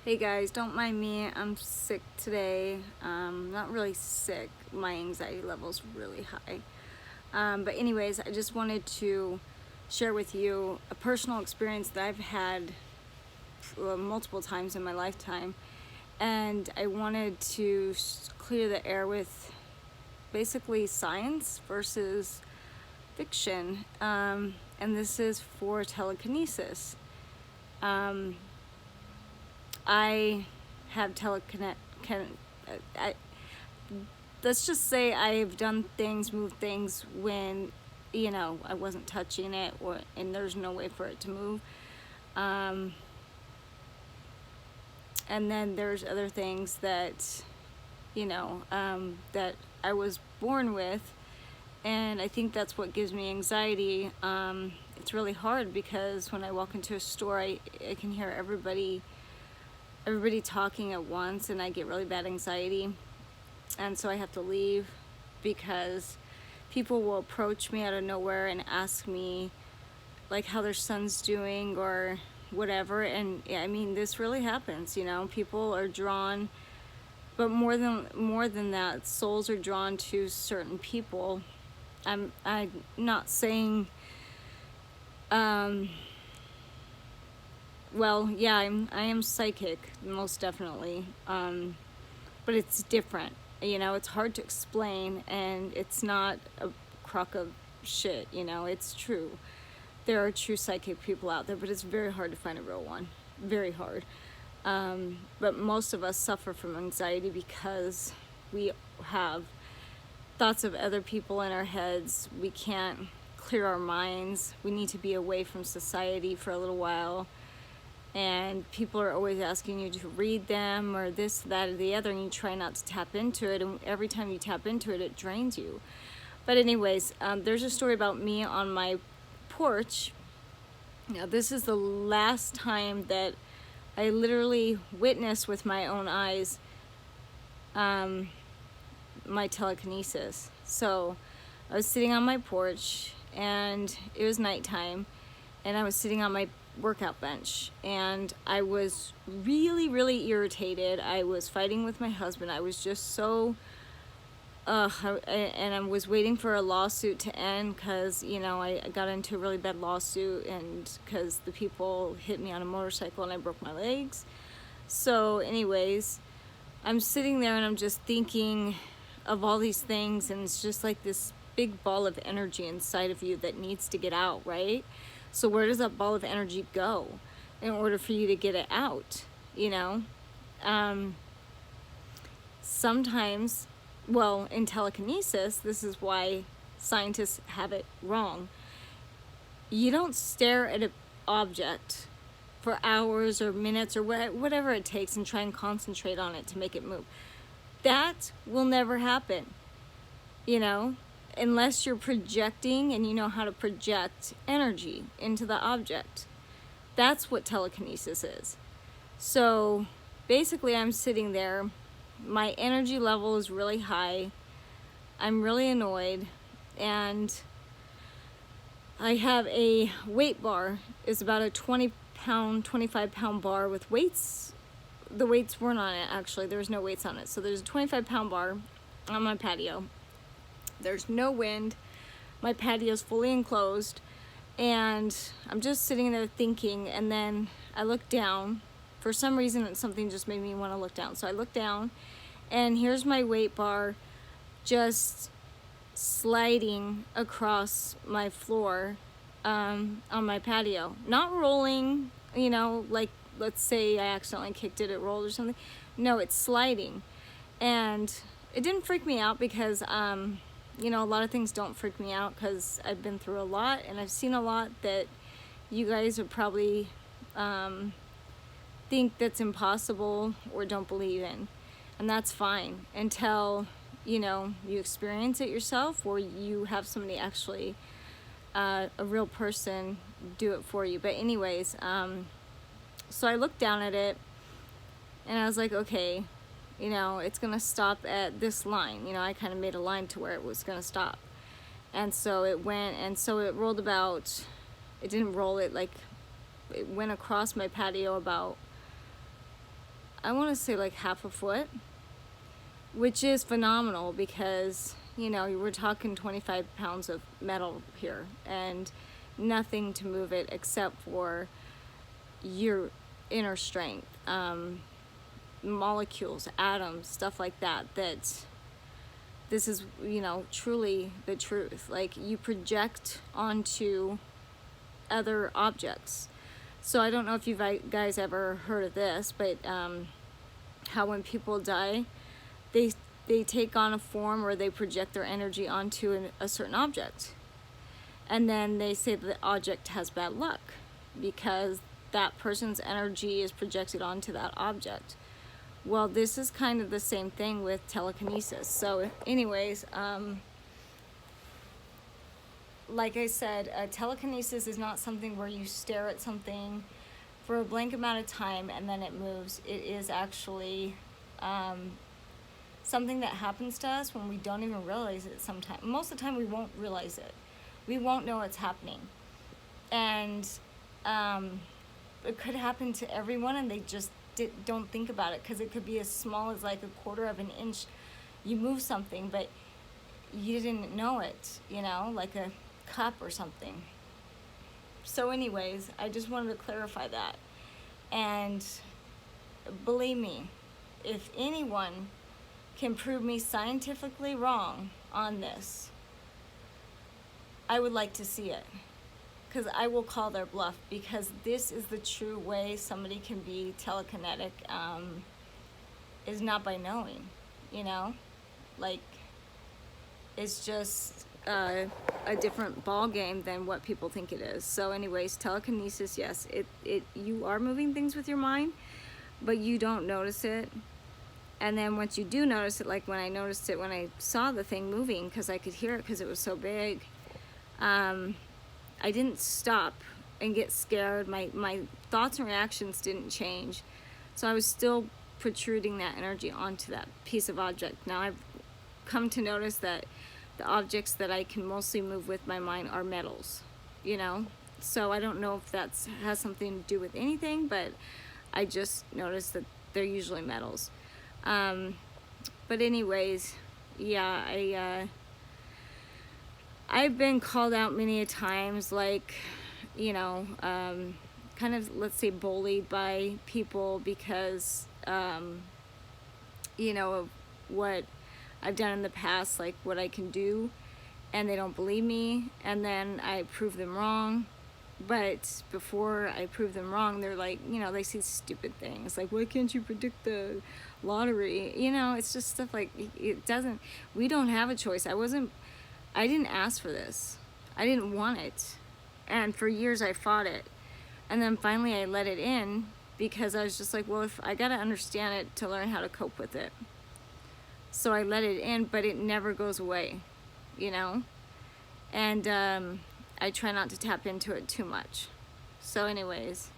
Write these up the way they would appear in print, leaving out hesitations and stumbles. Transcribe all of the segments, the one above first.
Hey guys, don't mind me. I'm sick today. Not really sick. My anxiety level's really high. But anyways, I just wanted to share with you a personal experience that I've had multiple times in my lifetime. And I wanted to clear the air with basically science versus fiction. And this is for telekinesis. I have let's just say I've done things, moved things when, I wasn't touching it and there's no way for it to move. And then there's other things that, that I was born with. And I think that's what gives me anxiety. It's really hard because when I walk into a store, I can hear everybody talking at once, and I get really bad anxiety, and so I have to leave because people will approach me out of nowhere and ask me like how their son's doing or whatever. And I mean, this really happens, people are drawn, but more than that, souls are drawn to certain people. I'm not saying well, yeah, I am psychic, most definitely, but it's different. It's hard to explain, and it's not a crock of shit. It's true. There are true psychic people out there, but it's very hard to find a real one. Very hard. But most of us suffer from anxiety because we have thoughts of other people in our heads. We can't clear our minds. We need to be away from society for a little while. And people are always asking you to read them or this, that, or the other, and you try not to tap into it, and every time you tap into it, it drains you. But anyways, there's a story about me on my porch. Now, this is the last time that I literally witnessed with my own eyes my telekinesis. So I was sitting on my porch, and it was nighttime, and I was sitting on my workout bench, and I was really irritated. I was fighting with my husband. I was just so and I was waiting for a lawsuit to end because I got into a really bad lawsuit, and because the people hit me on a motorcycle and I broke my legs. So anyways, I'm sitting there and I'm just thinking of all these things, and it's just like this big ball of energy inside of you that needs to get out, right? So where does that ball of energy go in order for you to get it out? Sometimes, well, in telekinesis, this is why scientists have it wrong. You don't stare at an object for hours or minutes or whatever it takes and try and concentrate on it to make it move. That will never happen, unless you're projecting and you know how to project energy into the object. That's what telekinesis is. So basically, I'm sitting there. My energy level is really high. I'm really annoyed. And I have a weight bar. It's about a 20-pound, 25-pound bar with weights. The weights weren't on it, actually. There was no weights on it. So there's a 25-pound bar on my patio. There's no wind. My patio's fully enclosed, and I'm just sitting there thinking, and then I look down. For some reason, something just made me want to look down. So I look down, and here's my weight bar just sliding across my floor on my patio. Not rolling, like let's say I accidentally kicked it, it rolled or something. No, it's sliding. And it didn't freak me out because a lot of things don't freak me out because I've been through a lot and I've seen a lot that you guys would probably think that's impossible or don't believe in. And that's fine until, you experience it yourself, or you have somebody actually, a real person, do it for you. But anyways, so I looked down at it and I was like, okay, it's going to stop at this line. I kind of made a line to where it was going to stop. And so it went, and so it rolled about, it didn't roll it, like, it went across my patio about I want to say like half a foot, which is phenomenal because, you know, we're talking 25 pounds of metal here and nothing to move it except for your inner strength, molecules, atoms, stuff like that. That this is, you know, truly the truth. Like, you project onto other objects. So I don't know if you guys ever heard of this, but how when people die, they take on a form, or they project their energy onto a certain object, and then they say that the object has bad luck because that person's energy is projected onto that object. Well, this is kind of the same thing with telekinesis. So anyways, like I said, telekinesis is not something where you stare at something for a blank amount of time and then it moves. It is actually something that happens to us when we don't even realize it sometimes. Most of the time we won't realize it. We won't know it's happening. And it could happen to everyone and they just don't think about it, because it could be as small as like a quarter of an inch. You move something, but you didn't know it, you know, like a cup or something. So anyways, I just wanted to clarify that. And believe me, if anyone can prove me scientifically wrong on this, I would like to see it, because I will call their bluff, because this is the true way somebody can be telekinetic, is not by knowing, you know, like, it's just a different ball game than what people think it is. So anyways, telekinesis, yes, you are moving things with your mind, but you don't notice it. And then once you do notice it, like when I noticed it when I saw the thing moving, because I could hear it because it was so big, I didn't stop and get scared. My thoughts and reactions didn't change. So I was still protruding that energy onto that piece of object. Now I've come to notice that the objects that I can mostly move with my mind are metals, you know? So I don't know if that has something to do with anything, but I just noticed that they're usually metals. But anyways, yeah, I've been called out many a times, like, you know, kind of, let's say, bullied by people because, you know, of what I've done in the past, like what I can do, and they don't believe me, and then I prove them wrong. But before I prove them wrong, they're like, you know, they see stupid things like, why can't you predict the lottery? You know, it's just stuff like, we don't have a choice. I didn't ask for this. I didn't want it. And for years I fought it. And then finally I let it in, because I was just like, well, if I gotta understand it to learn how to cope with it. So I let it in, but it never goes away, you know? And I try not to tap into it too much. So anyways,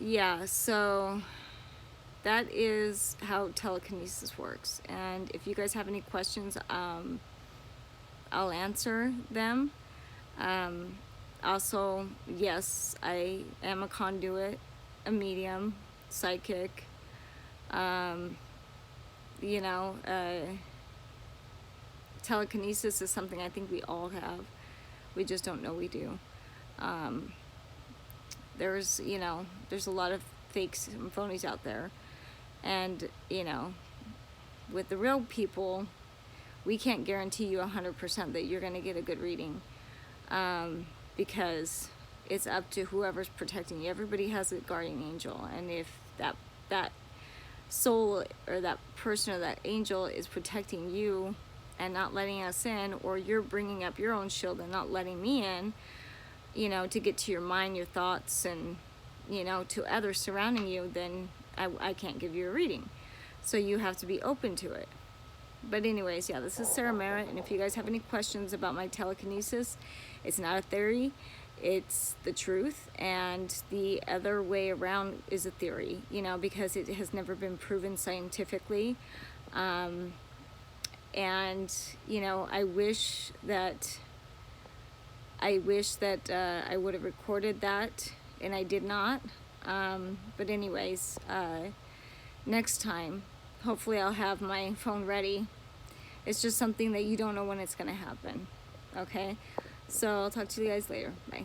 yeah, so that is how telekinesis works. And if you guys have any questions, I'll answer them. Also, yes, I am a conduit, a medium, psychic, you know, telekinesis is something I think we all have. We just don't know we do. There's, you know, there's a lot of fakes and phonies out there. And, you know, with the real people, we can't guarantee you 100% that you're going to get a good reading, because it's up to whoever's protecting you. Everybody has a guardian angel, and if that soul or that person or that angel is protecting you and not letting us in, or you're bringing up your own shield and not letting me in, you know, to get to your mind, your thoughts, and, you know, to others surrounding you, then I can't give you a reading. So you have to be open to it. But anyways, yeah, this is Sarah Merritt, and if you guys have any questions about my telekinesis, it's not a theory, it's the truth, and the other way around is a theory, you know, because it has never been proven scientifically. And, you know, I wish that I wish that I would have recorded that, and I did not. But anyways, next time, hopefully I'll have my phone ready. It's just something that you don't know when it's going to happen. Okay? So I'll talk to you guys later. Bye.